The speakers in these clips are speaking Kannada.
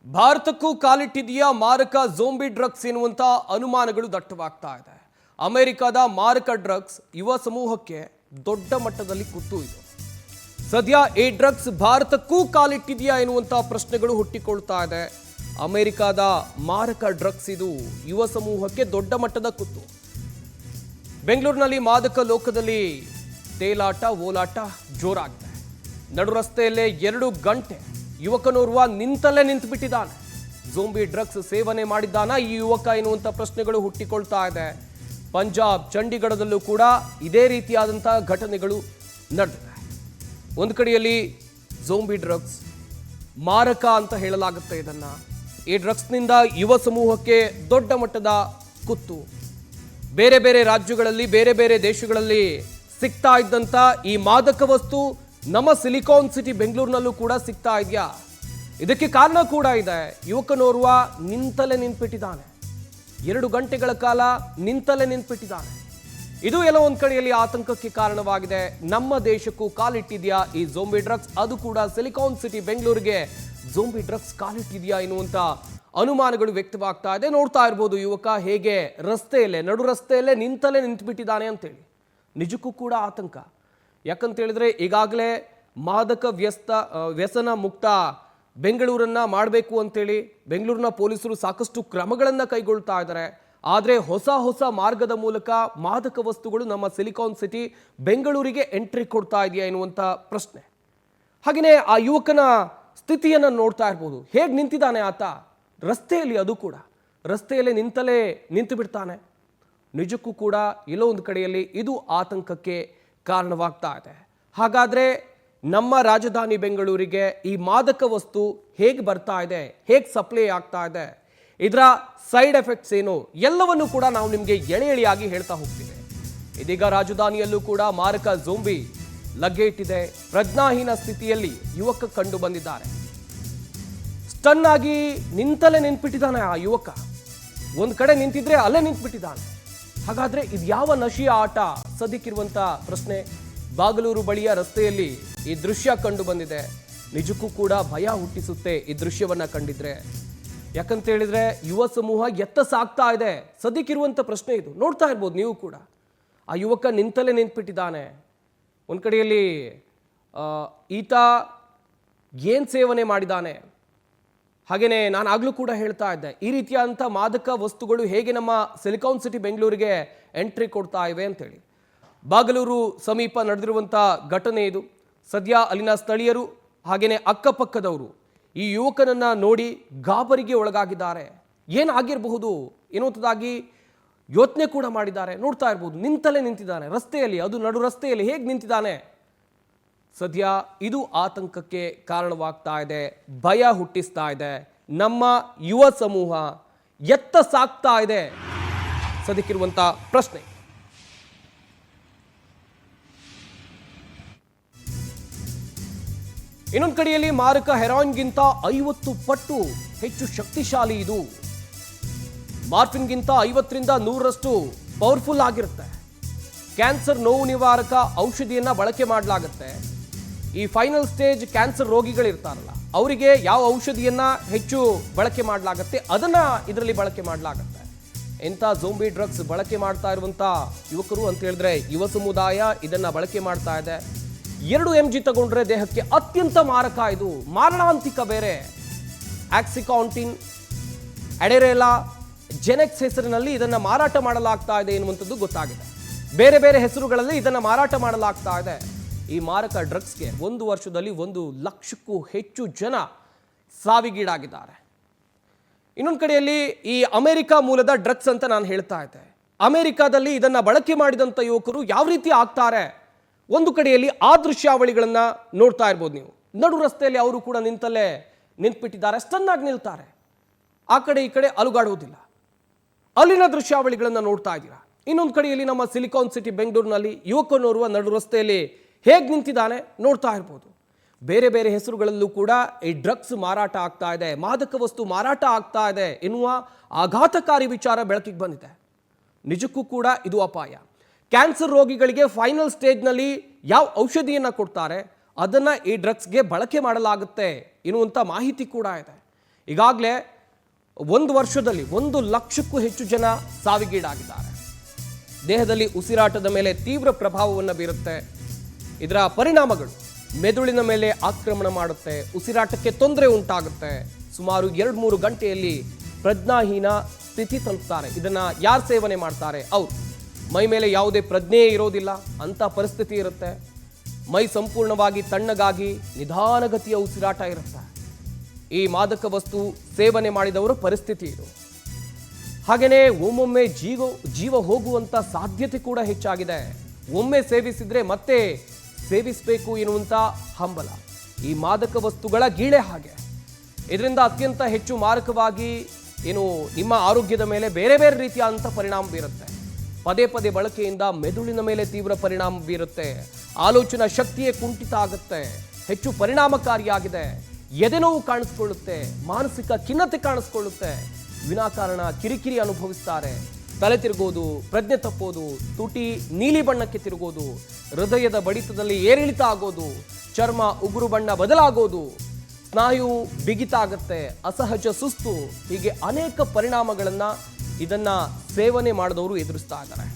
ಭಾರತಕ್ಕೂ ಕಾಲಿಟ್ಟಿದೆಯಾ ಮಾರಕ ಝೋಂಬಿ ಡ್ರಗ್ಸ್ ಎನ್ನುವಂತ ಅನುಮಾನಗಳು ದಟ್ಟವಾಗ್ತಾ ಇದೆ. ಅಮೆರಿಕದ ಮಾರಕ ಡ್ರಗ್ಸ್ ಯುವ ಸಮೂಹಕ್ಕೆ ದೊಡ್ಡ ಮಟ್ಟದಲ್ಲಿ ಕುತ್ತು ಇದೆ. ಸದ್ಯ ಈ ಡ್ರಗ್ಸ್ ಭಾರತಕ್ಕೂ ಕಾಲಿಟ್ಟಿದೆಯಾ ಎನ್ನುವಂತ ಪ್ರಶ್ನೆಗಳು ಹುಟ್ಟಿಕೊಳ್ತಾ ಇದೆ. ಅಮೆರಿಕದ ಮಾರಕ ಡ್ರಗ್ಸ್ ಇದು ಯುವ ಸಮೂಹಕ್ಕೆ ದೊಡ್ಡ ಮಟ್ಟದ ಕುತ್ತು. ಬೆಂಗಳೂರಿನಲ್ಲಿ ಮಾದಕ ಲೋಕದಲ್ಲಿ ತೇಲಾಟ ಓಲಾಟ ಜೋರಾಗಿದೆ. ನಡು ರಸ್ತೆಯಲ್ಲೇ 2 ಗಂಟೆ ಯುವಕನೋರ್ವ ನಿಂತಲ್ಲೇ ನಿಂತುಬಿಟ್ಟಿದ್ದಾನೆ. ಝೋಂಬಿ ಡ್ರಗ್ಸ್ ಸೇವನೆ ಮಾಡಿದ್ದಾನ ಈ ಯುವಕ ಎನ್ನುವಂಥ ಪ್ರಶ್ನೆಗಳು ಹುಟ್ಟಿಕೊಳ್ತಾ ಇದೆ. ಪಂಜಾಬ್ ಚಂಡೀಗಢದಲ್ಲೂ ಕೂಡ ಇದೇ ರೀತಿಯಾದಂಥ ಘಟನೆಗಳು ನಡೆದಿದೆ. ಒಂದು ಕಡೆಯಲ್ಲಿ ಝೋಂಬಿ ಡ್ರಗ್ಸ್ ಮಾರಕ ಅಂತ ಹೇಳಲಾಗುತ್ತೆ. ಈ ಡ್ರಗ್ಸ್ನಿಂದ ಯುವ ಸಮೂಹಕ್ಕೆ ದೊಡ್ಡ ಮಟ್ಟದ ಕುತ್ತು. ಬೇರೆ ಬೇರೆ ರಾಜ್ಯಗಳಲ್ಲಿ ಬೇರೆ ಬೇರೆ ದೇಶಗಳಲ್ಲಿ ಸಿಗ್ತಾ ಇದ್ದಂಥ ಈ ಮಾದಕ ವಸ್ತು ನಮ್ಮ ಸಿಲಿಕಾನ್ ಸಿಟಿ ಬೆಂಗಳೂರಿನಲ್ಲೂ ಕೂಡ ಸಿಗ್ತಾ ಇದೆಯಾ? ಇದಕ್ಕೆ ಕಾರಣ ಕೂಡ ಇದೆ. ಯುವಕನೋರ್ವ ನಿಂತಲೇ ನಿಂತ್ಬಿಟ್ಟಿದ್ದಾನೆ. 2 ಗಂಟೆಗಳ ಕಾಲ ನಿಂತಲೇ ನಿಂತ್ಬಿಟ್ಟಿದ್ದಾನೆ. ಇದು ಎಲ್ಲ ಒಂದು ಕಡೆಯಲ್ಲಿ ಆತಂಕಕ್ಕೆ ಕಾರಣವಾಗಿದೆ. ನಮ್ಮ ದೇಶಕ್ಕೂ ಕಾಲಿಟ್ಟಿದೆಯಾ ಈ ಝೋಂಬಿ ಡ್ರಗ್ಸ್? ಅದು ಕೂಡ ಸಿಲಿಕಾನ್ ಸಿಟಿ ಬೆಂಗಳೂರಿಗೆ ಝೋಂಬಿ ಡ್ರಗ್ಸ್ ಕಾಲಿಟ್ಟಿದೆಯಾ ಎನ್ನುವಂಥ ಅನುಮಾನಗಳು ವ್ಯಕ್ತವಾಗ್ತಾ ಇದೆ. ನೋಡ್ತಾ ಇರ್ಬೋದು ಯುವಕ ಹೇಗೆ ರಸ್ತೆಯಲ್ಲೇ ನಡು ರಸ್ತೆಯಲ್ಲೇ ನಿಂತಲೇ ನಿಂತುಬಿಟ್ಟಿದ್ದಾನೆ ಅಂತೇಳಿ. ನಿಜಕ್ಕೂ ಕೂಡ ಆತಂಕ. ಯಾಕಂತ ಹೇಳಿದ್ರೆ ಈಗಾಗಲೇ ಮಾದಕ ವ್ಯಸನ ಮುಕ್ತ ಬೆಂಗಳೂರನ್ನ ಮಾಡಬೇಕು ಅಂತೇಳಿ ಬೆಂಗಳೂರಿನ ಪೊಲೀಸರು ಸಾಕಷ್ಟು ಕ್ರಮಗಳನ್ನು ಕೈಗೊಳ್ತಾ ಇದ್ದಾರೆ. ಆದರೆ ಹೊಸ ಮಾರ್ಗದ ಮೂಲಕ ಮಾದಕ ವಸ್ತುಗಳು ನಮ್ಮ ಸಿಲಿಕಾನ್ ಸಿಟಿ ಬೆಂಗಳೂರಿಗೆ ಎಂಟ್ರಿ ಕೊಡ್ತಾ ಇದೆಯಾ ಎನ್ನುವಂಥ ಪ್ರಶ್ನೆ. ಹಾಗೆಯೇ ಆ ಯುವಕನ ಸ್ಥಿತಿಯನ್ನು ನೋಡ್ತಾ ಇರ್ಬೋದು. ಹೇಗೆ ನಿಂತಿದ್ದಾನೆ ಆತ ರಸ್ತೆಯಲ್ಲಿ, ಅದು ಕೂಡ ರಸ್ತೆಯಲ್ಲೇ ನಿಂತು ಬಿಡ್ತಾನೆ. ನಿಜಕ್ಕೂ ಕೂಡ ಎಲ್ಲೋ ಒಂದು ಕಡೆಯಲ್ಲಿ ಇದು ಆತಂಕಕ್ಕೆ ಕಾರಣವಾಗ್ತಾ ಇದೆ. ಹಾಗಾದರೆ ನಮ್ಮ ರಾಜಧಾನಿ ಬೆಂಗಳೂರಿಗೆ ಈ ಮಾದಕ ವಸ್ತು ಹೇಗೆ ಬರ್ತಾ ಇದೆ, ಹೇಗೆ ಸಪ್ಲೈ ಆಗ್ತಾ ಇದೆ, ಇದರ ಸೈಡ್ ಎಫೆಕ್ಟ್ಸ್ ಏನು, ಎಲ್ಲವನ್ನೂ ಕೂಡ ನಾವು ನಿಮಗೆ ಎಳೆಯಾಗಿ ಹೇಳ್ತಾ ಹೋಗ್ತೀವಿ. ಇದೀಗ ರಾಜಧಾನಿಯಲ್ಲೂ ಕೂಡ ಮಾರಕ ಝೋಂಬಿ ಲಗ್ಗೆ ಇಟ್ಟಿದೆ. ಪ್ರಜ್ಞಾಹೀನ ಸ್ಥಿತಿಯಲ್ಲಿ ಯುವಕ ಕಂಡು ಬಂದಿದ್ದಾರೆ. ಸ್ಟನ್ ಆಗಿ ನಿಂತಲೇ ನಿಂತ್ಬಿಟ್ಟಿದ್ದಾನೆ ಆ ಯುವಕ. ಒಂದು ಕಡೆ ನಿಂತಿದ್ರೆ ಅಲ್ಲೇ ನಿಂತ್ಬಿಟ್ಟಿದ್ದಾನೆ. ಹಾಗಾದ್ರೆ ಇದು ಯಾವ ನಶೆಯ ಆಟ ಸದ್ಯಕ್ಕಿರುವಂತ ಪ್ರಶ್ನೆ. ಬಾಗಲೂರು ಬಳಿಯ ರಸ್ತೆಯಲ್ಲಿ ಈ ದೃಶ್ಯ ಕಂಡು ಬಂದಿದೆ. ನಿಜಕ್ಕೂ ಕೂಡ ಭಯ ಹುಟ್ಟಿಸುತ್ತೆ ಈ ದೃಶ್ಯವನ್ನ ಕಂಡಿದ್ರೆ. ಯಾಕಂತ ಹೇಳಿದ್ರೆ ಯುವ ಸಮೂಹ ಎತ್ತ ಸಾಗ್ತಾ ಇದೆ ಸದ್ಯಕ್ಕಿರುವಂತ ಪ್ರಶ್ನೆ ಇದು. ನೋಡ್ತಾ ಇರ್ಬೋದು ನೀವು ಕೂಡ. ಆ ಯುವಕ ನಿಂತಲೇ ನಿಂತ್ಬಿಟ್ಟಿದ್ದಾನೆ. ಒಂದು ಕಡೆಯಲ್ಲಿ ಈತ ಏನ್ ಸೇವನೆ ಮಾಡಿದ್ದಾನೆ, ಹಾಗೇನೆ ನಾನು ಆಗ್ಲೂ ಕೂಡ ಹೇಳ್ತಾ ಇದ್ದೆ, ಈ ರೀತಿಯಾದಂಥ ಮಾದಕ ವಸ್ತುಗಳು ಹೇಗೆ ನಮ್ಮ ಸಿಲಿಕಾನ್ ಸಿಟಿ ಬೆಂಗಳೂರಿಗೆ ಎಂಟ್ರಿ ಕೊಡ್ತಾ ಇವೆ ಅಂತೇಳಿ. ಬಾಗಲೂರು ಸಮೀಪ ನಡೆದಿರುವಂಥ ಘಟನೆ ಇದು. ಸದ್ಯ ಅಲ್ಲಿನ ಸ್ಥಳೀಯರು ಹಾಗೇನೆ ಅಕ್ಕಪಕ್ಕದವರು ಈ ಯುವಕನನ್ನ ನೋಡಿ ಗಾಬರಿಗೆ ಒಳಗಾಗಿದ್ದಾರೆ. ಏನಾಗಿರಬಹುದು ಎನ್ನುವಂಥದ್ದಾಗಿ ಯೋಚನೆ ಕೂಡ ಮಾಡಿದ್ದಾರೆ. ನೋಡ್ತಾ ಇರ್ಬೋದು ನಿಂತಲೇ ನಿಂತಿದ್ದಾನೆ ರಸ್ತೆಯಲ್ಲಿ, ಅದು ನಡು ರಸ್ತೆಯಲ್ಲಿ ಹೇಗೆ ನಿಂತಿದ್ದಾನೆ. ಸದ್ಯ ಇದು ಆತಂಕಕ್ಕೆ ಕಾರಣವಾಗ್ತಾ ಇದೆ, ಭಯ ಹುಟ್ಟಿಸ್ತಾ ಇದೆ. ನಮ್ಮ ಯುವ ಸಮೂಹ ಎತ್ತ ಸಾಗ್ತಾ ಇದೆ ಸದ್ಯಕ್ಕಿರುವಂತ ಪ್ರಶ್ನೆ. ಇನ್ನೊಂದು ಕಡೆಯಲ್ಲಿ ಮಾರಕ ಹೆರಾಯಿನ್ಗಿಂತ 50 ಪಟ್ಟು ಹೆಚ್ಚು ಶಕ್ತಿಶಾಲಿ ಇದು. ಮಾರ್ಫಿನ್ಗಿಂತ 50ರಿಂದ 100ರಷ್ಟು ಪವರ್ಫುಲ್ ಆಗಿರುತ್ತೆ. ಕ್ಯಾನ್ಸರ್ ನೋವು ನಿವಾರಕ ಔಷಧಿಯನ್ನ ಬಳಕೆ ಮಾಡಲಾಗುತ್ತೆ. ಈ ಫೈನಲ್ ಸ್ಟೇಜ್ ಕ್ಯಾನ್ಸರ್ ರೋಗಿಗಳಿರ್ತಾರಲ್ಲ ಅವರಿಗೆ ಯಾವ ಔಷಧಿಯನ್ನ ಹೆಚ್ಚು ಬಳಕೆ ಮಾಡಲಾಗುತ್ತೆ ಅದನ್ನ ಇದರಲ್ಲಿ ಬಳಕೆ ಮಾಡಲಾಗುತ್ತೆ. ಎಂಥ ಝೋಂಬಿ ಡ್ರಗ್ಸ್ ಬಳಕೆ ಮಾಡ್ತಾ ಇರುವಂತ ಯುವಕರು ಅಂತ ಹೇಳಿದ್ರೆ ಯುವ ಸಮುದಾಯ ಇದನ್ನ ಬಳಕೆ ಮಾಡ್ತಾ ಇದೆ. 2 mg ತಗೊಂಡ್ರೆ ದೇಹಕ್ಕೆ ಅತ್ಯಂತ ಮಾರಕ, ಇದು ಮಾರಣಾಂತಿಕ. ಬೇರೆ ಆಕ್ಸಿಕಾಂಟಿನ್, ಅಡೆರೆಲಾ, ಜೆನೆಕ್ಸ್ ಹೆಸರಿನಲ್ಲಿ ಇದನ್ನ ಮಾರಾಟ ಮಾಡಲಾಗ್ತಾ ಇದೆ ಎನ್ನುವಂಥದ್ದು ಗೊತ್ತಾಗಿದೆ. ಬೇರೆ ಬೇರೆ ಹೆಸರುಗಳಲ್ಲಿ ಇದನ್ನ ಮಾರಾಟ ಮಾಡಲಾಗ್ತಾ ಇದೆ. ಈ ಮಾರಕ ಡ್ರಗ್ಸ್ಗೆ 1 ವರ್ಷದಲ್ಲಿ 1 ಲಕ್ಷಕ್ಕೂ ಹೆಚ್ಚು ಜನ ಸಾವಿಗೀಡಾಗಿದ್ದಾರೆ. ಇನ್ನೊಂದು ಕಡೆಯಲ್ಲಿ ಈ ಅಮೆರಿಕ ಮೂಲದ ಡ್ರಗ್ಸ್ ಅಂತ ನಾನು ಹೇಳ್ತಾ ಇದ್ದೆ. ಅಮೆರಿಕಾದಲ್ಲಿ ಇದನ್ನ ಬಳಕೆ ಮಾಡಿದಂಥ ಯುವಕರು ಯಾವ ರೀತಿ ಆಗ್ತಾರೆ. ಒಂದು ಕಡೆಯಲ್ಲಿ ಆ ದೃಶ್ಯಾವಳಿಗಳನ್ನ ನೋಡ್ತಾ ಇರ್ಬೋದು ನೀವು. ನಡು ರಸ್ತೆಯಲ್ಲಿ ಅವರು ಕೂಡ ನಿಂತ್ಬಿಟ್ಟಿದ್ದಾರೆ. ಸ್ಟನ್ನಾಗಿ ನಿಲ್ತಾರೆ. ಆ ಕಡೆ ಈ ಕಡೆ ಅಲುಗಾಡುವುದಿಲ್ಲ. ಅಲ್ಲಿನ ದೃಶ್ಯಾವಳಿಗಳನ್ನ ನೋಡ್ತಾ ಇದ್ದೀರಾ. ಇನ್ನೊಂದು ಕಡೆಯಲ್ಲಿ ನಮ್ಮ ಸಿಲಿಕಾನ್ ಸಿಟಿ ಬೆಂಗಳೂರಿನಲ್ಲಿ ಯುವಕನೋರ್ವ ನಡು ರಸ್ತೆಯಲ್ಲಿ ಹೇಗೆ ನಿಂತಿದ್ದಾನೆ ನೋಡ್ತಾ ಇರ್ಬೋದು. ಬೇರೆ ಬೇರೆ ಹೆಸರುಗಳಲ್ಲೂ ಕೂಡ ಈ ಡ್ರಗ್ಸ್ ಮಾರಾಟ ಆಗ್ತಾ ಇದೆ, ಮಾದಕ ವಸ್ತು ಮಾರಾಟ ಆಗ್ತಾ ಇದೆ ಎನ್ನುವ ಆಘಾತಕಾರಿ ವಿಚಾರ ಬೆಳಕಿಗೆ ಬಂದಿದೆ. ನಿಜಕ್ಕೂ ಕೂಡ ಇದು ಅಪಾಯ. ಕ್ಯಾನ್ಸರ್ ರೋಗಿಗಳಿಗೆ ಫೈನಲ್ ಸ್ಟೇಜ್ನಲ್ಲಿ ಯಾವ ಔಷಧಿಯನ್ನು ಕೊಡ್ತಾರೆ ಅದನ್ನು ಈ ಡ್ರಗ್ಸ್ಗೆ ಬಳಕೆ ಮಾಡಲಾಗುತ್ತೆ ಎನ್ನುವಂಥ ಮಾಹಿತಿ ಕೂಡ ಇದೆ. ಈಗಾಗಲೇ ಒಂದು ವರ್ಷದಲ್ಲಿ 1,00,000ಕ್ಕೂ ಹೆಚ್ಚು ಜನ ಸಾವಿಗೀಡಾಗಿದ್ದಾರೆ. ದೇಹದಲ್ಲಿ ಉಸಿರಾಟದ ಮೇಲೆ ತೀವ್ರ ಪ್ರಭಾವವನ್ನು ಬೀರುತ್ತೆ. ಇದರ ಪರಿಣಾಮಗಳು ಮೆದುಳಿನ ಮೇಲೆ ಆಕ್ರಮಣ ಮಾಡುತ್ತೆ, ಉಸಿರಾಟಕ್ಕೆ ತೊಂದರೆ ಉಂಟಾಗುತ್ತೆ. ಸುಮಾರು 2-3 ಗಂಟೆಯಲ್ಲಿ ಪ್ರಜ್ಞಾಹೀನ ಸ್ಥಿತಿ ತಲುಪ್ತಾರೆ. ಇದನ್ನ ಯಾರು ಸೇವನೆ ಮಾಡ್ತಾರೆ? ಅವ್ರು ಮೈ ಮೇಲೆ ಯಾವುದೇ ಪ್ರಜ್ಞೆಯೇ ಇರೋದಿಲ್ಲ, ಅಂಥ ಪರಿಸ್ಥಿತಿ ಇರುತ್ತೆ. ಮೈ ಸಂಪೂರ್ಣವಾಗಿ ತಣ್ಣಗಾಗಿ ನಿಧಾನಗತಿಯ ಉಸಿರಾಟ ಇರುತ್ತೆ. ಈ ಮಾದಕ ವಸ್ತು ಸೇವನೆ ಮಾಡಿದವರ ಪರಿಸ್ಥಿತಿ ಇದು. ಹಾಗೆಯೇ ಒಮ್ಮೊಮ್ಮೆ ಜೀವ ಹೋಗುವಂಥ ಸಾಧ್ಯತೆ ಕೂಡ ಹೆಚ್ಚಾಗಿದೆ. ಒಮ್ಮೆ ಸೇವಿಸಿದ್ರೆ ಮತ್ತೆ ಸೇವಿಸಬೇಕು ಎನ್ನುವಂಥ ಹಂಬಲ ಈ ಮಾದಕ ವಸ್ತುಗಳ ಗೀಳೆ ಹಾಗೆ. ಇದರಿಂದ ಅತ್ಯಂತ ಹೆಚ್ಚು ಮಾರಕವಾಗಿ ನಿಮ್ಮ ಆರೋಗ್ಯದ ಮೇಲೆ ಬೇರೆ ಬೇರೆ ರೀತಿಯಾದಂಥ ಪರಿಣಾಮ ಬೀರುತ್ತೆ. ಪದೇ ಪದೇ ಬಳಕೆಯಿಂದ ಮೆದುಳಿನ ಮೇಲೆ ತೀವ್ರ ಪರಿಣಾಮ ಬೀರುತ್ತೆ. ಆಲೋಚನಾ ಶಕ್ತಿಯೇ ಕುಂಠಿತ ಆಗುತ್ತೆ. ಹೆಚ್ಚು ಪರಿಣಾಮಕಾರಿಯಾಗಿದೆ. ಎದೆನೋವು ಕಾಣಿಸ್ಕೊಳ್ಳುತ್ತೆ, ಮಾನಸಿಕ ಖಿನ್ನತೆ ಕಾಣಿಸ್ಕೊಳ್ಳುತ್ತೆ, ವಿನಾಕಾರಣ ಕಿರಿಕಿರಿ ಅನುಭವಿಸ್ತಾರೆ. ತಲೆ ತಿರುಗೋದು, ಪ್ರಜ್ಞೆ ತಪ್ಪೋದು, ತುಟಿ ನೀಲಿ ಬಣ್ಣಕ್ಕೆ ತಿರುಗೋದು, ಹೃದಯದ ಬಡಿತದಲ್ಲಿ ಏರಿಳಿತ ಆಗೋದು, ಚರ್ಮ ಉಗುರು ಬಣ್ಣ ಬದಲಾಗೋದು, ಸ್ನಾಯು ಬಿಗಿತ ಆಗುತ್ತೆ, ಅಸಹಜ ಸುಸ್ತು, ಹೀಗೆ ಅನೇಕ ಪರಿಣಾಮಗಳನ್ನು ಇದನ್ನ ಸೇವನೆ ಮಾಡಿದವರು ಎದುರಿಸ್ತಾ ಇದ್ದಾರೆ.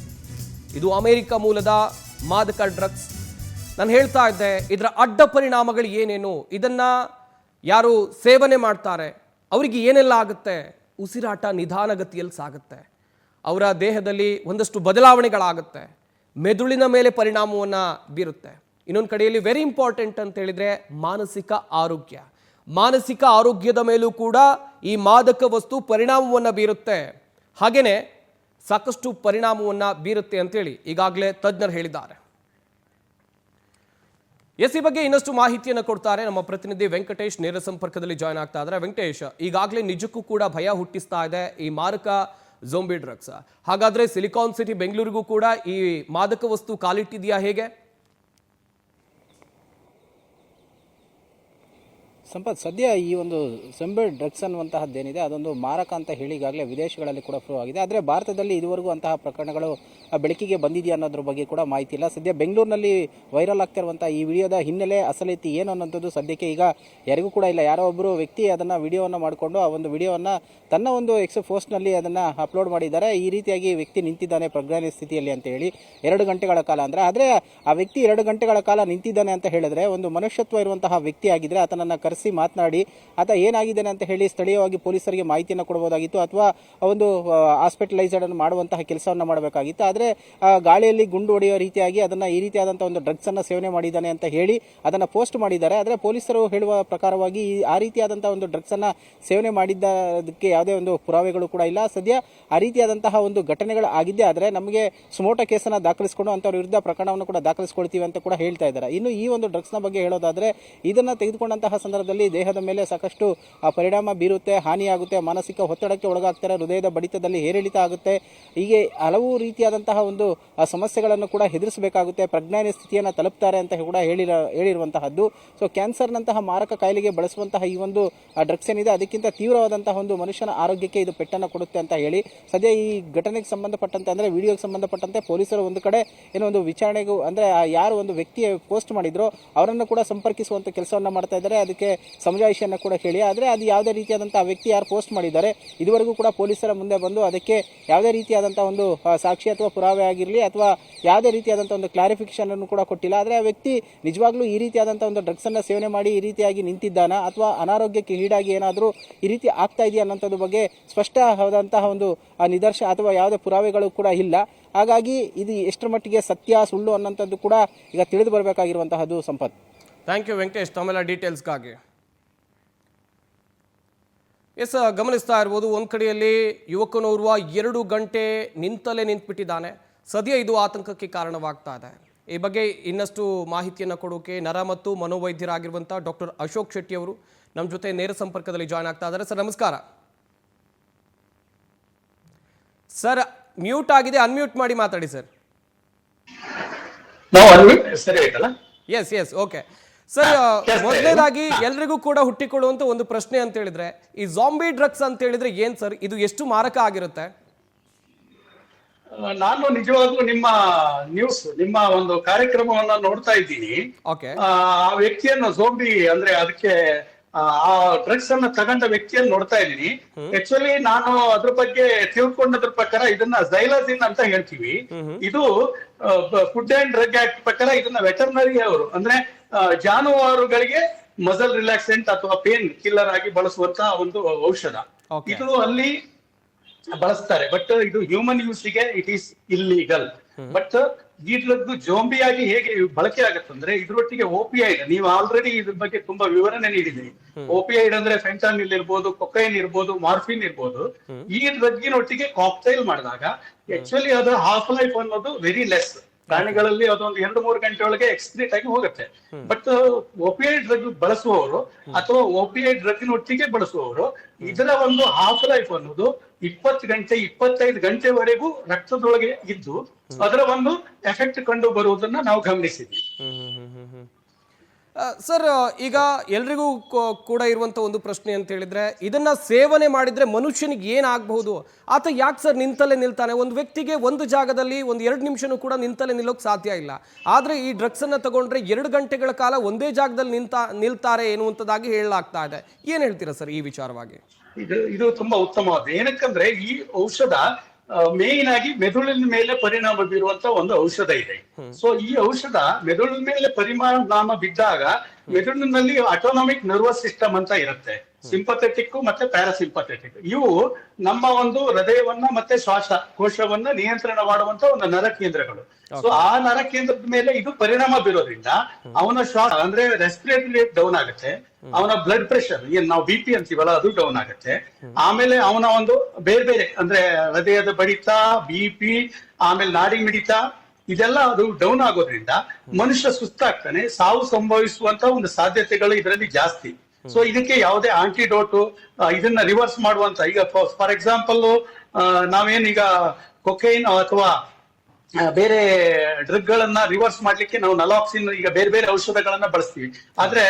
ಇದು ಅಮೆರಿಕ ಮೂಲದ ಮಾದಕ ಡ್ರಗ್ಸ್. ನಾನು ಹೇಳ್ತಾ ಇದ್ದೆ, ಇದರ ಅಡ್ಡ ಪರಿಣಾಮಗಳು ಏನೇನು, ಇದನ್ನ ಯಾರು ಸೇವನೆ ಮಾಡ್ತಾರೆ ಅವರಿಗೆ ಏನೆಲ್ಲ ಆಗುತ್ತೆ. ಉಸಿರಾಟ ನಿಧಾನಗತಿಯಲ್ಲಿ ಸಾಗುತ್ತೆ, ಅವರ ದೇಹದಲ್ಲಿ ಒಂದಷ್ಟು ಬದಲಾವಣೆಗಳಾಗುತ್ತೆ, ಮೆದುಳಿನ ಮೇಲೆ ಪರಿಣಾಮವನ್ನು ಬೀರುತ್ತೆ. ಇನ್ನೊಂದು ಕಡೆಯಲ್ಲಿ ವೆರಿ ಇಂಪಾರ್ಟೆಂಟ್ ಅಂತ ಹೇಳಿದ್ರೆ ಮಾನಸಿಕ ಆರೋಗ್ಯ. ಮಾನಸಿಕ ಆರೋಗ್ಯದ ಮೇಲೂ ಕೂಡ ಈ ಮಾದಕ ವಸ್ತು ಪರಿಣಾಮವನ್ನು ಬೀರುತ್ತೆ. ಹಾಗೇನೆ ಸಾಕಷ್ಟು ಪರಿಣಾಮವನ್ನು ಬೀರುತ್ತೆ ಅಂತೇಳಿ ಈಗಾಗಲೇ ತಜ್ಞರು ಹೇಳಿದ್ದಾರೆ. ಈ ಬಗ್ಗೆ ಇನ್ನಷ್ಟು ಮಾಹಿತಿಯನ್ನು ಕೊಡ್ತಾರೆ ನಮ್ಮ ಪ್ರತಿನಿಧಿ ವೆಂಕಟೇಶ್. ನೇರ ಸಂಪರ್ಕದಲ್ಲಿ ಜಾಯ್ನ್ ಆಗ್ತಾ ಇದ್ದಾರೆ. ವೆಂಕಟೇಶ್, ಈಗಾಗಲೇ ನಿಜಕ್ಕೂ ಕೂಡ ಭಯ ಹುಟ್ಟಿಸ್ತಾ ಇದೆ ಈ ಮಾರಕ ಝೋಂಬಿ ಡ್ರಗ್ಸ್. ಹಾಗಾದ್ರೆ ಸಿಲಿಕಾನ್ ಸಿಟಿ ಬೆಂಗಳೂರಿಗೂ ಕೂಡ ಈ ಮಾದಕ ವಸ್ತು ಕಾಲಿಟ್ಟಿದೆಯಾ, ಹೇಗೆ? ಸಂಪತ್, ಸದ್ಯ ಈ ಒಂದು ಝೋಂಬಿ ಡ್ರಗ್ಸ್ ಅನ್ನುವಂತಹದ್ದೇನಿದೆ ಅದೊಂದು ಮಾರಕ ಅಂತ ಹೇಳಿ ಈಗಾಗಲೇ ವಿದೇಶಗಳಲ್ಲಿ ಕೂಡ ಪ್ರೂವ್ ಆಗಿದೆ. ಆದರೆ ಭಾರತದಲ್ಲಿ ಇದುವರೆಗೂ ಅಂತಹ ಪ್ರಕರಣಗಳು ಬೆಳಕಿಗೆ ಬಂದಿದೆಯಾ ಅನ್ನೋದ್ರ ಬಗ್ಗೆ ಕೂಡ ಮಾಹಿತಿ ಇಲ್ಲ. ಸದ್ಯ ಬೆಂಗಳೂರಿನಲ್ಲಿ ವೈರಲ್ ಆಗ್ತಿರುವಂತಹ ಈ ವಿಡಿಯೋದ ಹಿನ್ನೆಲೆ ಅಸಲಿತಿ ಏನು ಅನ್ನೋಂಥದ್ದು ಸದ್ಯಕ್ಕೆ ಈಗ ಯಾರಿಗೂ ಕೂಡ ಇಲ್ಲ. ಯಾರೋ ಒಬ್ಬರು ವ್ಯಕ್ತಿ ಅದನ್ನ ವಿಡಿಯೋವನ್ನು ಮಾಡಿಕೊಂಡು ಆ ಒಂದು ವಿಡಿಯೋವನ್ನು ತನ್ನ ಒಂದು ಎಕ್ಸ್ ಪೋಸ್ಟ್ನಲ್ಲಿ ಅದನ್ನ ಅಪ್ಲೋಡ್ ಮಾಡಿದ್ದಾರೆ. ಈ ರೀತಿಯಾಗಿ ವ್ಯಕ್ತಿ ನಿಂತಿದ್ದಾನೆ ಪ್ರಜ್ಞಾನ ಸ್ಥಿತಿಯಲ್ಲಿ ಅಂತ ಹೇಳಿ 2 ಗಂಟೆಗಳ ಕಾಲ. ಆದರೆ ಆ ವ್ಯಕ್ತಿ 2 ಗಂಟೆಗಳ ಕಾಲ ನಿಂತಿದ್ದಾನೆ ಅಂತ ಹೇಳಿದ್ರೆ ಒಂದು ಮನುಷ್ಯತ್ವ ಇರುವಂತಹ ವ್ಯಕ್ತಿ ಆಗಿದ್ರೆ ಆತನನ್ನ ಕರೆಸಿ ಮಾತನಾಡಿ ಆತ ಏನಾಗಿದ್ದಾನೆ ಅಂತ ಹೇಳಿ ಸ್ಥಳೀಯವಾಗಿ ಪೊಲೀಸರಿಗೆ ಮಾಹಿತಿಯನ್ನು ಕೊಡಬಹುದಾಗಿತ್ತು, ಅಥವಾ ಒಂದು ಹಾಸ್ಪಿಟಲೈಸ್ಡ್ ಅನ್ನು ಮಾಡುವಂತಹ ಕೆಲಸವನ್ನ ಮಾಡಬೇಕಾಗಿತ್ತು. ಆದರೆ ಗಾಳಿಯಲ್ಲಿ ಗುಂಡು ಹೊಡೆಯುವ ರೀತಿಯಾಗಿ ಅದನ್ನ ಈ ರೀತಿಯಾದಂತಹ ಒಂದು ಡ್ರಗ್ಸ್ ಅನ್ನ ಸೇವನೆ ಮಾಡಿದ್ದಾನೆ ಅಂತ ಹೇಳಿ ಅದನ್ನ ಪೋಸ್ಟ್ ಮಾಡಿದ್ದಾರೆ. ಆದರೆ ಪೊಲೀಸರು ಹೇಳುವ ಪ್ರಕಾರವಾಗಿ ಆ ರೀತಿಯಾದಂತಹ ಒಂದು ಡ್ರಗ್ಸ್ ಅನ್ನ ಸೇವನೆ ಮಾಡಿದ್ದಕ್ಕೆ ಯಾವುದೇ ಒಂದು ಪುರಾವೆಗಳು ಕೂಡ ಇಲ್ಲ. ಸದ್ಯ ಆ ರೀತಿಯಾದಂತಹ ಒಂದು ಘಟನೆಗಳು ಆಗಿದ್ದೇ ಆದರೆ ನಮಗೆ ಸುಮೋಟ ಕೇಸನ್ನ ದಾಖಲಿಸಿಕೊಂಡು ಅಂತವ್ರ ವಿರುದ್ಧ ಪ್ರಕರಣವನ್ನು ಕೂಡ ದಾಖಲಿಸಿಕೊಳ್ತೀವಿ ಅಂತ ಕೂಡ ಹೇಳ್ತಾ ಇದ್ದಾರೆ. ಇನ್ನು ಈ ಒಂದು ಡ್ರಗ್ಸ್ ನ ಬಗ್ಗೆ ಹೇಳೋದಾದ್ರೆ ಇದನ್ನ ತೆಗೆದುಕೊಂಡಂತಹ ಸಂದರ್ಭದಲ್ಲಿ ದೇಹದ ಮೇಲೆ ಸಾಕಷ್ಟು ಪರಿಣಾಮ ಬೀರುತ್ತೆ, ಹಾನಿಯಾಗುತ್ತೆ, ಮಾನಸಿಕ ಒತ್ತಡಕ್ಕೆ ಒಳಗಾಗ್ತಾರೆ, ಹೃದಯದ ಬಡಿತದಲ್ಲಿ ಏರಿಳಿತ ಆಗುತ್ತೆ, ಹೀಗೆ ಹಲವು ರೀತಿಯಾದಂತಹ ಒಂದು ಸಮಸ್ಯೆಗಳನ್ನು ಕೂಡ ಎದುರಿಸಬೇಕಾಗುತ್ತೆ, ಪ್ರಜ್ಞಾನ ಸ್ಥಿತಿಯನ್ನು ತಲುಪ್ತಾರೆ ಅಂತ ಕೂಡ ಹೇಳಿರುವಂತಹದ್ದು. ಸೊ ಕ್ಯಾನ್ಸರ್ನಂತಹ ಮಾರಕ ಕಾಯಿಲೆಗೆ ಬಳಸುವಂತಹ ಈ ಒಂದು ಡ್ರಗ್ಸ್ ಏನಿದೆ ಅದಕ್ಕಿಂತ ತೀವ್ರವಾದಂತಹ ಒಂದು ಮನುಷ್ಯನ ಆರೋಗ್ಯಕ್ಕೆ ಇದು ಪೆಟ್ಟನ್ನು ಕೊಡುತ್ತೆ ಅಂತ ಹೇಳಿ ಸದ್ಯ ಈ ಘಟನೆಗೆ ಸಂಬಂಧಪಟ್ಟಂತೆ ಅಂದ್ರೆ ವಿಡಿಯೋಗೆ ಸಂಬಂಧಪಟ್ಟಂತೆ ಪೊಲೀಸರು ಒಂದು ಕಡೆ ಏನೋ ಒಂದು ವಿಚಾರಣೆಗೂ ಅಂದ್ರೆ ಯಾರು ಒಂದು ವ್ಯಕ್ತಿ ಪೋಸ್ಟ್ ಮಾಡಿದ್ರು ಅವರನ್ನು ಕೂಡ ಸಂಪರ್ಕಿಸುವಂತ ಕೆಲಸವನ್ನ ಮಾಡ್ತಾ ಇದ್ದಾರೆ. ಅದಕ್ಕೆ ಸಮಜಾಯಿಷಿಯನ್ನು ಕೂಡ ಹೇಳಿ, ಆದರೆ ಅದು ಯಾವುದೇ ರೀತಿಯಾದಂತಹ ವ್ಯಕ್ತಿ ಯಾರು ಪೋಸ್ಟ್ ಮಾಡಿದ್ದಾರೆ ಇದುವರೆಗೂ ಕೂಡ ಪೊಲೀಸರ ಮುಂದೆ ಬಂದು ಅದಕ್ಕೆ ಯಾವುದೇ ರೀತಿಯಾದಂತಹ ಒಂದು ಸಾಕ್ಷಿ ಅಥವಾ ಪುರಾವೆ ಆಗಿರಲಿ ಅಥವಾ ಯಾವುದೇ ರೀತಿಯಾದಂತಹ ಒಂದು ಕ್ಲಾರಿಫಿಕೇಶನ್ ಅನ್ನು ಕೂಡ ಕೊಟ್ಟಿಲ್ಲ. ಆದರೆ ಆ ವ್ಯಕ್ತಿ ನಿಜವಾಗ್ಲೂ ಈ ರೀತಿಯಾದಂತಹ ಒಂದು ಡ್ರಗ್ಸ್ ಅನ್ನ ಸೇವನೆ ಮಾಡಿ ಈ ರೀತಿಯಾಗಿ ನಿಂತಿದ್ದಾನ ಅಥವಾ ಅನಾರೋಗ್ಯಕ್ಕೆ ಈಡಾಗಿ ಏನಾದರೂ ಈ ರೀತಿ ಆಗ್ತಾ ಇದೆಯಾ ಅನ್ನೋಂಥದ್ದು ಬಗ್ಗೆ ಸ್ಪಷ್ಟವಾದಂತಹ ಒಂದು ನಿದರ್ಶನ ಅಥವಾ ಯಾವುದೇ ಪುರಾವೆಗಳು ಕೂಡ ಇಲ್ಲ. ಹಾಗಾಗಿ ಇದು ಎಷ್ಟರ ಮಟ್ಟಿಗೆ ಸತ್ಯ ಸುಳ್ಳು ಅನ್ನೋಂಥದ್ದು ಕೂಡ ಈಗ ತಿಳಿದು ಬರಬೇಕಾಗಿರುವಂತಹದ್ದು. ಸಂಪತ್, ಥ್ಯಾಂಕ್ ಯು ವೆಂಕಟೇಶ್ ತಮ್ಮೆಲ್ಲ ಡೀಟೇಲ್ಸ್ಗಾಗಿ. ಗಮನಿಸ್ತಾ ಇರ್ಬೋದು, ಒಂದು ಕಡೆಯಲ್ಲಿ ಯುವಕನೋರ್ವ 2 ಗಂಟೆ ನಿಂತಲೇ ನಿಂತುಬಿಟ್ಟಿದ್ದಾನೆ. ಸದ್ಯ ಇದು ಆತಂಕಕ್ಕೆ ಕಾರಣವಾಗ್ತಾ ಇದೆ. ಈ ಬಗ್ಗೆ ಇನ್ನಷ್ಟು ಮಾಹಿತಿಯನ್ನು ಕೊಡೋಕೆ ನರ ಮತ್ತು ಮನೋವೈದ್ಯರಾಗಿರುವಂಥ ಡಾಕ್ಟರ್ ಅಶೋಕ್ ಶೆಟ್ಟಿ ಅವರು ನಮ್ಮ ಜೊತೆ ನೇರ ಸಂಪರ್ಕದಲ್ಲಿ ಜಾಯ್ನ್ ಆಗ್ತಾ ಇದ್ದಾರೆ. ಸರ್ ನಮಸ್ಕಾರ. ಸರ್ ಮ್ಯೂಟ್ ಆಗಿದೆ, ಅನ್ಮ್ಯೂಟ್ ಮಾಡಿ ಮಾತಾಡಿ sir. Yes yes okay sir. ಮೊದಲನೇದಾಗಿ ಎಲ್ರಿಗೂ ಕೂಡ ಹುಟ್ಟಿಕೊಳ್ಳುವಂತ ಒಂದು ಪ್ರಶ್ನೆ ಅಂತ ಹೇಳಿದ್ರೆ ಈ ಝಾಂಬಿ ಡ್ರಗ್ಸ್ ಅಂತ ಹೇಳಿದ್ರೆ ಏನ್ ಸರ್, ಇದು ಎಷ್ಟು ಮಾರಕ ಆಗಿರುತ್ತೆ? ನಾನು ನಿಜವಾಗ್ಲೂ ನಿಮ್ಮ ಒಂದು ಕಾರ್ಯಕ್ರಮವನ್ನ ನೋಡ್ತಾ ಇದ್ದೀನಿ. ಆ ವ್ಯಕ್ತಿಯನ್ನು ಝೋಂಬಿ ಅಂದ್ರೆ ಅದಕ್ಕೆ ಆ ಡ್ರಗ್ಸ್ ಅನ್ನ ತಗೊಂಡ ವ್ಯಕ್ತಿಯನ್ನು ನೋಡ್ತಾ ಇದ್ದೀನಿ. ಆಕ್ಚುಲಿ ನಾನು ಅದ್ರ ಬಗ್ಗೆ ತಿಳ್ಕೊಂಡದ್ರ ಪ್ರಕಾರ ಇದನ್ನ ಝೈಲಜಿನ್ ಅಂತ ಹೇಳ್ತೀವಿ. ಇದು ಫುಡ್ ಅಂಡ್ ಡ್ರಗ್ ಆಕ್ಟ್ ಪ್ರಕಾರ ಇದನ್ನ ವೆಟರ್ನರಿ ಅವರು ಅಂದ್ರೆ ಜಾನುವಾರುಗಳಿಗೆ ಮಸಲ್ ರಿಲ್ಯಾಕ್ಸೆಂಟ್ ಅಥವಾ ಪೇನ್ ಕಿಲ್ಲರ್ ಆಗಿ ಬಳಸುವಂತಹ ಒಂದು ಔಷಧ. ಇದು ಅಲ್ಲಿ ಬಳಸ್ತಾರೆ, ಬಟ್ ಇದು ಹ್ಯೂಮನ್ ಯೂಸ್ಗೆ ಇಟ್ ಈಸ್ ಇಲ್ಲಿಗಲ್. ಬಟ್ ಈ ಡ್ರಗ್ ಜೋಂಬಿಯಾಗಿ ಹೇಗೆ ಬಳಕೆ ಆಗತ್ತಂದ್ರೆ ಇದ್ರೊಟ್ಟಿಗೆ ಓಪಿಐಡ್, ನೀವು ಆಲ್ರೆಡಿ ಇದ್ರ ಬಗ್ಗೆ ತುಂಬಾ ವಿವರಣೆ ನೀಡಿದ್ದೀರಿ. ಓಪಿಐಡ್ ಅಂದ್ರೆ ಫೆಂಟಾನಿಲ್ ಇರ್ಬೋದು, ಕೊಕೈನ್ ಇರ್ಬೋದು, ಮಾರ್ಫಿನ್ ಇರ್ಬೋದು. ಈ ಡ್ರಗ್ಗಿನೊಟ್ಟಿಗೆ ಕಾಕ್ಟೈಲ್ ಮಾಡಿದಾಗ ಆಕ್ಚುಲಿ ಅದರ ಹಾಫ್ ಲೈಫ್ ಅನ್ನೋದು ವೆರಿ ಲೆಸ್. ಪ್ರಾಣಿಗಳಲ್ಲಿ ಅದೊಂದು 2-3 ಗಂಟೆ ಒಳಗೆ ಎಕ್ಸ್ಕ್ರೀಟ್ ಆಗಿ ಹೋಗುತ್ತೆ. ಬಟ್ ಓಪಿಐಡ್ ಡ್ರಗ್ ಬಳಸುವವರು ಅಥವಾ ಓಪಿಐಡ್ ಡ್ರಗ್ಗಿನೊಟ್ಟಿಗೆ ಬಳಸುವವರು ಇದರ ಒಂದು ಹಾಫ್ ಲೈಫ್ ಅನ್ನೋದು 20 ಗಂಟೆ 25 ಗಂಟೆವರೆಗೂ ರಕ್ತದೊಳಗೆ ಇದ್ದು ಅದರ ಒಂದು ಎಫೆಕ್ಟ್ ಕಂಡು ಬರುವುದನ್ನ ನಾವು ಗಮನಿಸಿದ್ವಿ. ಸರ್, ಈಗ ಎಲ್ರಿಗೂ ಕೂಡ ಇರುವಂತ ಒಂದು ಪ್ರಶ್ನೆ ಅಂತ ಹೇಳಿದ್ರೆ, ಇದನ್ನ ಸೇವನೆ ಮಾಡಿದ್ರೆ ಮನುಷ್ಯನಿಗೆ ಏನಾಗಬಹುದು? ಆತ ಯಾಕೆ ಸರ್ ನಿಂತಲ್ಲೇ ನಿಲ್ತಾನೆ? ಒಂದು ವ್ಯಕ್ತಿಗೆ ಒಂದು ಜಾಗದಲ್ಲಿ 1-2 ನಿಮಿಷನೂ ಕೂಡ ನಿಂತಲ್ಲೇ ನಿಲ್ಲೋಕೆ ಸಾಧ್ಯ ಇಲ್ಲ. ಆದ್ರೆ ಈ ಡ್ರಗ್ಸ್ ಅನ್ನ ತಗೊಂಡ್ರೆ 2 ಗಂಟೆಗಳ ಕಾಲ ಒಂದೇ ಜಾಗದಲ್ಲಿ ನಿಲ್ತಾರೆ ಎನ್ನುವಂಥದ್ದಾಗಿ ಹೇಳಲಾಗ್ತಾ ಇದೆ. ಏನ್ ಹೇಳ್ತೀರಾ ಸರ್ ಈ ವಿಚಾರವಾಗಿ? ಇದು ತುಂಬಾ ಉತ್ತಮವಾದ. ಏನಕ್ಕಂದ್ರೆ ಈ ಔಷಧ ಮೇನ್ ಆಗಿ ಮೆದುಳಿನ ಮೇಲೆ ಪರಿಣಾಮ ಬೀರುವಂತ ಒಂದು ಔಷಧ ಇದೆ. ಸೊ ಈ ಔಷಧ ಮೆದುಳಿನ ಮೇಲೆ ಪರಿಣಾಮ ಬಿದ್ದಾಗ ಮೆದುಳಿನಲ್ಲಿ ಆಟೋನಾಮಿಕ್ ನರ್ವಸ್ ಸಿಸ್ಟಮ್ ಅಂತ ಇರುತ್ತೆ. ಸಿಂಪಥೆಟಿಕ್ ಮತ್ತೆ ಪ್ಯಾರಾಸಿಂಪಥೆಟಿಕ್ ಇವು ನಮ್ಮ ಒಂದು ಹೃದಯವನ್ನ ಮತ್ತೆ ಶ್ವಾಸಕೋಶವನ್ನ ನಿಯಂತ್ರಣ ಮಾಡುವಂತ ಒಂದು ನರ ಕೇಂದ್ರಗಳು. ಸೊ ಆ ನರ ಕೇಂದ್ರದ ಮೇಲೆ ಇದು ಪರಿಣಾಮ ಬೀರೋದ್ರಿಂದ ಅವನ ಶ್ವಾಸ ಅಂದ್ರೆ ರೆಸ್ಪಿರೇಟರಿ ರೇಟ್ ಡೌನ್ ಆಗುತ್ತೆ, ಅವನ ಬ್ಲಡ್ ಪ್ರೆಷರ್ ಏನ್ ನಾವು BP ಅಂತೀವಲ್ಲ ಅದು ಡೌನ್ ಆಗುತ್ತೆ. ಆಮೇಲೆ ಅವನ ಒಂದು ಬೇರೆ ಬೇರೆ ಅಂದ್ರೆ ಹೃದಯದ ಬಡಿತ, BP, ಆಮೇಲೆ ನಾಡಿ ಮಿಡಿತ ಇದೆಲ್ಲ ಅದು ಡೌನ್ ಆಗೋದ್ರಿಂದ ಮನುಷ್ಯ ಸುಸ್ತಾಗ್ತಾನೆ, ಸಾವು ಸಂಭವಿಸುವಂತ ಒಂದು ಸಾಧ್ಯತೆಗಳು ಇದರಲ್ಲಿ ಜಾಸ್ತಿ. ಸೊ ಇದಕ್ಕೆ ಯಾವುದೇ ಆಂಟಿಡೋಟು ಇದನ್ನ ರಿವರ್ಸ್ ಮಾಡುವಂತ, ಈಗ ಫಾರ್ ಎಕ್ಸಾಂಪಲ್ ನಾವೇನೀಗ ಕೊಕೈನ್ ಅಥವಾ ಬೇರೆ ಡ್ರಗ್ ಗಳನ್ನ ರಿವರ್ಸ್ ಮಾಡ್ಲಿಕ್ಕೆ ನಾವು ನಲಾಕ್ಸಿನ್ ಈಗ ಬೇರೆ ಬೇರೆ ಔಷಧಗಳನ್ನ ಬಳಸ್ತೀವಿ. ಆದ್ರೆ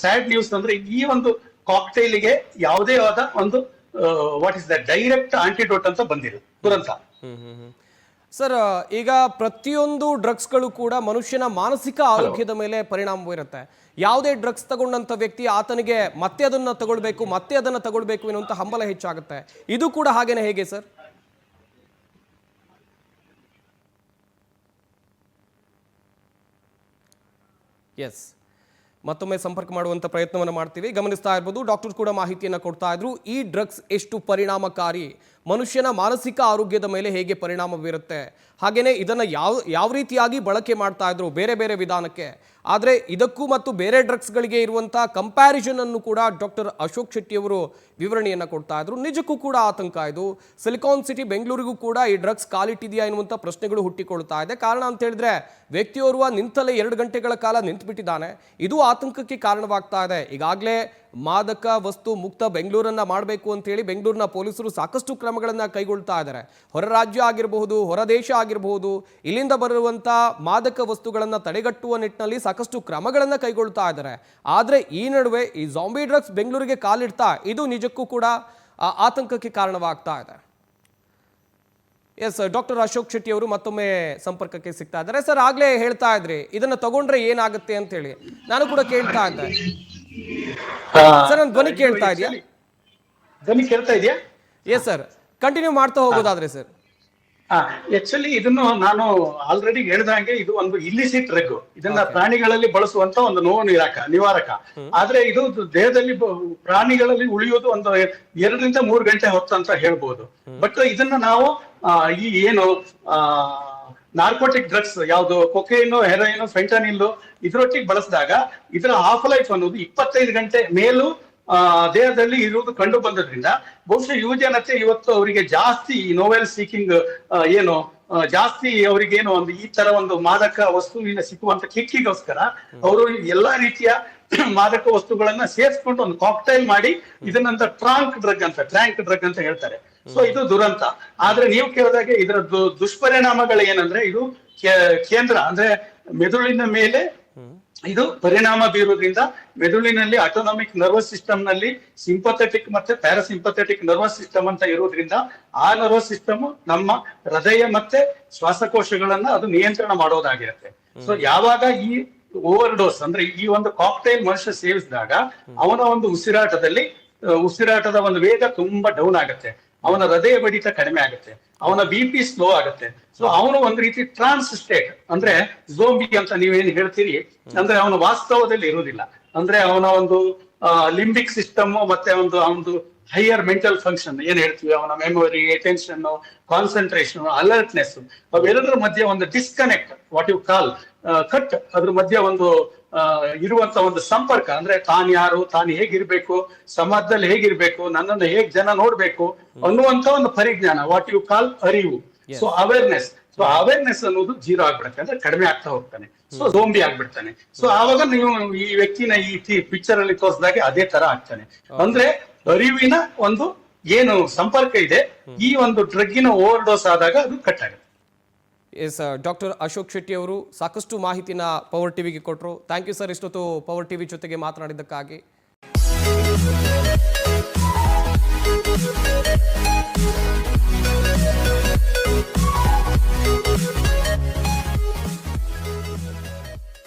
ಸ್ಯಾಡ್ ನ್ಯೂಸ್ ಅಂದ್ರೆ ಈ ಒಂದು ಕಾಕ್ಟೈಲಿಗೆ ಯಾವುದೇ ಆದ ಒಂದು what is the direct antidote ಅಂತ ಬಂದಿದೆ ತುರಂತ. ಸರ್, ಈಗ ಪ್ರತಿಯೊಂದು ಡ್ರಗ್ಸ್ಗಳು ಕೂಡ ಮನುಷ್ಯನ ಮಾನಸಿಕ ಆರೋಗ್ಯದ ಮೇಲೆ ಪರಿಣಾಮ ಬೀರುತ್ತೆ. ಯಾವುದೇ ಡ್ರಗ್ಸ್ ತಗೊಂಡಂತ ವ್ಯಕ್ತಿ ಆತನಿಗೆ ಮತ್ತೆ ಅದನ್ನ ತಗೊಳ್ಬೇಕು ಎನ್ನುವಂತ ಹಂಬಲ ಹೆಚ್ಚಾಗುತ್ತೆ. ಇದು ಕೂಡ ಹಾಗೇನೆ ಹೇಗೆ ಸರ್? ಎಸ್, ಮತ್ತೊಮ್ಮೆ ಸಂಪರ್ಕ ಮಾಡುವಂತ ಪ್ರಯತ್ನವನ್ನು ಮಾಡ್ತೀವಿ. ಗಮನಿಸ್ತಾ ಇರ್ಬೋದು, ಡಾಕ್ಟರ್ ಕೂಡ ಮಾಹಿತಿಯನ್ನು ಕೊಡ್ತಾ ಇದ್ರು. ಈ ಡ್ರಗ್ಸ್ ಎಷ್ಟು ಪರಿಣಾಮಕಾರಿ, ಮನುಷ್ಯನ ಮಾನಸಿಕ ಆರೋಗ್ಯದ ಮೇಲೆ ಹೇಗೆ ಪರಿಣಾಮ ಬೀರುತ್ತೆ, ಹಾಗೇನೆ ಇದನ್ನ ಯಾವ ರೀತಿಯಾಗಿ ಬಳಕೆ ಮಾಡ್ತಾ ಇದ್ರು ಬೇರೆ ಬೇರೆ ವಿಧಾನಕ್ಕೆ. ಆದರೆ ಇದಕ್ಕೂ ಮತ್ತು ಬೇರೆ ಡ್ರಗ್ಸ್ಗಳಿಗೆ ಇರುವಂಥ ಕಂಪ್ಯಾರಿಸನ್ ಅನ್ನು ಕೂಡ ಡಾಕ್ಟರ್ ಅಶೋಕ್ ಶೆಟ್ಟಿ ಅವರು ವಿವರಣೆಯನ್ನು ಕೊಡ್ತಾ ಇದ್ರು. ನಿಜಕ್ಕೂ ಕೂಡ ಆತಂಕ ಇದು. ಸಿಲಿಕಾನ್ ಸಿಟಿ ಬೆಂಗಳೂರಿಗೂ ಕೂಡ ಈ ಡ್ರಗ್ಸ್ ಕಾಲಿಟ್ಟಿದೆಯಾ ಎನ್ನುವಂಥ ಪ್ರಶ್ನೆಗಳು ಹುಟ್ಟಿಕೊಳ್ತಾ ಇದೆ. ಕಾರಣ ಅಂತ ಹೇಳಿದ್ರೆ ವ್ಯಕ್ತಿಯೋರ್ವ ನಿಂತಲೇ 2 ಗಂಟೆಗಳ ಕಾಲ ನಿಂತುಬಿಟ್ಟಿದ್ದಾನೆ. ಇದು ಆತಂಕಕ್ಕೆ ಕಾರಣವಾಗ್ತಾ ಇದೆ. ಈಗಾಗಲೇ ಮಾದಕ ವಸ್ತು ಮುಕ್ತ ಬೆಂಗಳೂರನ್ನ ಮಾಡಬೇಕು ಅಂತ ಹೇಳಿ ಬೆಂಗಳೂರಿನ ಪೊಲೀಸರು ಸಾಕಷ್ಟು ಕ್ರಮಗಳನ್ನು ಕೈಗೊಳ್ತಾ ಇದ್ದಾರೆ. ಹೊರ ರಾಜ್ಯ ಆಗಿರಬಹುದು, ಹೊರ ದೇಶ ಆಗಿರಬಹುದು, ಇಲ್ಲಿಂದ ಬರುವಂಥ ಮಾದಕ ವಸ್ತುಗಳನ್ನು ತಡೆಗಟ್ಟುವ ನಿಟ್ಟಿನಲ್ಲಿ ಸಾಕಷ್ಟು ಕ್ರಮಗಳನ್ನು ಕೈಗೊಳ್ತಾ ಇದ್ದಾರೆ. ಆದರೆ ಈ ನಡುವೆ ಈ ಜಾಂಬಿ ಡ್ರಗ್ಸ್ ಬೆಂಗಳೂರಿಗೆ ಕಾಲಿಡ್ತಾ ಇದು ನಿಜಕ್ಕೂ ಕೂಡ ಆತಂಕಕ್ಕೆ ಕಾರಣವಾಗ್ತಾ ಇದೆ. ಎಸ್, ಡಾಕ್ಟರ್ ಅಶೋಕ್ ಶೆಟ್ಟಿ ಅವರು ಮತ್ತೊಮ್ಮೆ ಸಂಪರ್ಕಕ್ಕೆ ಸಿಗ್ತಾ ಇದ್ದಾರೆ. ಸರ್, ಆಗ್ಲೇ ಹೇಳ್ತಾ ಇದ್ರಿ ಇದನ್ನ ತಗೊಂಡ್ರೆ ಏನಾಗುತ್ತೆ ಅಂತ ಹೇಳಿ. ನಾನು ಕೂಡ ಕೇಳ್ತಾ ಇದ್ದೆ ಸರ್, ನನ್ನ ಧ್ವನಿ ಕೇಳ್ತಾ ಇದೆಯಾ? ಧ್ವನಿ ಕೇಳ್ತಾ ಇದೆಯಾ? ಎಸ್ ಸರ್, ಕಂಟಿನ್ಯೂ ಮಾಡ್ತಾ ಹೋಗೋದಾದ್ರೆ ಸರ್. ಆಕ್ಚುಲಿ ಇದನ್ನು ನಾನು ಆಲ್ರೆಡಿ ಹೇಳ್ದಂಗೆ ಇದು ಒಂದು ಇಲ್ಲಿಸಿಟ್ ಡ್ರಗ್. ಇದನ್ನ ಪ್ರಾಣಿಗಳಲ್ಲಿ ಬಳಸುವಂತ ಒಂದು ನೋವು ನಿವಾರಕ. ಆದ್ರೆ ಇದು ದೇಹದಲ್ಲಿ ಪ್ರಾಣಿಗಳಲ್ಲಿ ಉಳಿಯೋದು ಒಂದು 2-3 ಗಂಟೆ ಹೊತ್ತು ಅಂತ ಹೇಳ್ಬೋದು. ಬಟ್ ಇದನ್ನ ನಾವು ಈ ಏನು ನಾರ್ಕೋಟಿಕ್ ಡ್ರಗ್ಸ್ ಯಾವ್ದು ಕೊಕೈನ್, ಹೆರೋಯಿನ್, ಫೆಂಟಾನಿಲ್ ಇದ್ರೊಟ್ಟಿಗೆ ಬಳಸಿದಾಗ ಇದರ ಹಾಫ್ ಲೈಫ್ ಅನ್ನೋದು 25 ಗಂಟೆ ಮೇಲೂ ದೇಹದಲ್ಲಿ ಇರುವುದು ಕಂಡು ಬಂದದ್ರಿಂದ ಬಹುಶಃ ಯುವಜನತೆ ಇವತ್ತು ಅವರಿಗೆ ಜಾಸ್ತಿ ಈ ನೋವೆಲ್ ಸೀಕಿಂಗ್ ಏನು ಜಾಸ್ತಿ ಅವರಿಗೇನು ಒಂದು ಈ ತರ ಒಂದು ಮಾದಕ ವಸ್ತುವಿನ ಸಿಕ್ಕುವಂತ ಕಿಕ್ಕಿಗೋಸ್ಕರ ಅವರು ಎಲ್ಲಾ ರೀತಿಯ ಮಾದಕ ವಸ್ತುಗಳನ್ನ ಸೇರಿಸ್ಕೊಂಡು ಒಂದು ಕಾಕ್ಟೈಲ್ ಮಾಡಿ ಇದನ್ನಂತ ಟ್ರಾಂಕ್ ಡ್ರಗ್ ಅಂತ ಹೇಳ್ತಾರೆ. ಸೊ ಇದು ದುರಂತ. ಆದ್ರೆ ನೀವು ಕೇಳಿದಾಗೆ ಇದರ ದುಷ್ಪರಿಣಾಮಗಳು ಏನಂದ್ರೆ ಇದು ಕೇಂದ್ರ ಅಂದ್ರೆ ಮೆದುಳಿನ ಮೇಲೆ ಇದು ಪರಿಣಾಮ ಬೀರೋದ್ರಿಂದ ಮೆದುಳಿನಲ್ಲಿ ಆಟೋನಾಮಿಕ್ ನರ್ವಸ್ ಸಿಸ್ಟಮ್ ನಲ್ಲಿ ಸಿಂಪಥೆಟಿಕ್ ಮತ್ತೆ ಪ್ಯಾರಾಸಿಂಪಥೆಟಿಕ್ ನರ್ವಸ್ ಸಿಸ್ಟಮ್ ಅಂತ ಇರೋದ್ರಿಂದ ಆ ನರ್ವಸ್ ಸಿಸ್ಟಮ್ ನಮ್ಮ ಹೃದಯ ಮತ್ತೆ ಶ್ವಾಸಕೋಶಗಳನ್ನ ಅದು ನಿಯಂತ್ರಣ ಮಾಡೋದಾಗಿರುತ್ತೆ. ಸೊ ಯಾವಾಗ ಈ ಓವರ್ ಡೋಸ್ ಅಂದ್ರೆ ಈ ಒಂದು ಕಾಕ್ಟೈಲ್ ಮನುಷ್ಯ ಸೇವಿಸಿದಾಗ ಅವನ ಒಂದು ಉಸಿರಾಟದ ಒಂದು ವೇಗ ತುಂಬಾ ಡೌನ್ ಆಗುತ್ತೆ, ಅವನ ಹೃದಯ ಬಡಿತ ಕಡಿಮೆ ಆಗುತ್ತೆ, ಅವನ BP ಸ್ಲೋ ಆಗುತ್ತೆ. ಸೊ ಅವನು ಒಂದು ರೀತಿ ಟ್ರಾನ್ಸ್ ಸ್ಟೇಟ್ ಅಂದ್ರೆ ಝೋಂಬಿ ಅಂತ ನೀವೇನು ಹೇಳ್ತೀರಿ, ಅಂದ್ರೆ ಅವನ ವಾಸ್ತವದಲ್ಲಿ ಇರುವುದಿಲ್ಲ. ಅಂದ್ರೆ ಅವನ ಒಂದು ಲಿಂಬಿಕ್ ಸಿಸ್ಟಮ್ ಮತ್ತೆ ಅವನದು ಹೈಯರ್ ಮೆಂಟಲ್ ಫಂಕ್ಷನ್ ಏನ್ ಹೇಳ್ತೀವಿ, ಅವನ ಮೆಮೊರಿ, ಅಟೆನ್ಷನ್, ಕಾನ್ಸಂಟ್ರೇಷನ್, ಅಲರ್ಟ್ನೆಸ್, ಅವೆಲ್ಲದರ ಮಧ್ಯೆ ಒಂದು disconnect, what you call cut, ಅದ್ರ ಮಧ್ಯೆ ಒಂದು ಇರುವಂತ ಒಂದು ಸಂಪರ್ಕ, ಅಂದ್ರೆ ತಾನು ಯಾರು, ತಾನು ಹೇಗಿರ್ಬೇಕು, ಸಮಾಜದಲ್ಲಿ ಹೇಗಿರ್ಬೇಕು, ನನ್ನನ್ನು ಹೇಗ್ ಜನ ನೋಡ್ಬೇಕು ಅನ್ನುವಂತ ಒಂದು ಪರಿಜ್ಞಾನ, ವಾಟ್ ಯು ಕಾಲ್ ಅರಿವು. ಸೊ ಅವೇರ್ನೆಸ್ ಅನ್ನೋದು ಜೀರೋ ಆಗ್ಬಿಡುತ್ತೆ, ಅಂದ್ರೆ ಕಡಿಮೆ ಆಗ್ತಾ ಹೋಗ್ತಾನೆ. So zombie ಆಗ್ಬಿಡ್ತಾನೆ. ಸೊ ಆವಾಗ ನೀವು ಈ ವ್ಯಕ್ತಿನ ಈ ಪಿಕ್ಚರ್ ಅಲ್ಲಿ ತೋರಿಸಿದಾಗೆ ಅದೇ ತರ ಆಗ್ತಾನೆ. ಅಂದ್ರೆ ಅರಿವಿನ ಒಂದು ಏನು ಸಂಪರ್ಕ ಇದೆ, ಈ ಒಂದು ಡ್ರಗ್ಗಿನ ಓವರ್ ಡೋಸ್ ಆದಾಗ ಅದು ಕಟ್ ಆಗುತ್ತೆ. ಎಸ್, ಡಾಕ್ಟರ್ ಅಶೋಕ್ ಶೆಟ್ಟಿ ಅವರು ಸಾಕಷ್ಟು ಮಾಹಿತಿನ ಪವರ್ ಟಿವಿಗೆ ಕೊಟ್ಟರು. ಥ್ಯಾಂಕ್ ಯು ಸರ್, ಇಷ್ಟೊತ್ತು ಪವರ್ ಟಿವಿ ಜೊತೆಗೆ ಮಾತನಾಡಿದ್ದಕ್ಕಾಗಿ.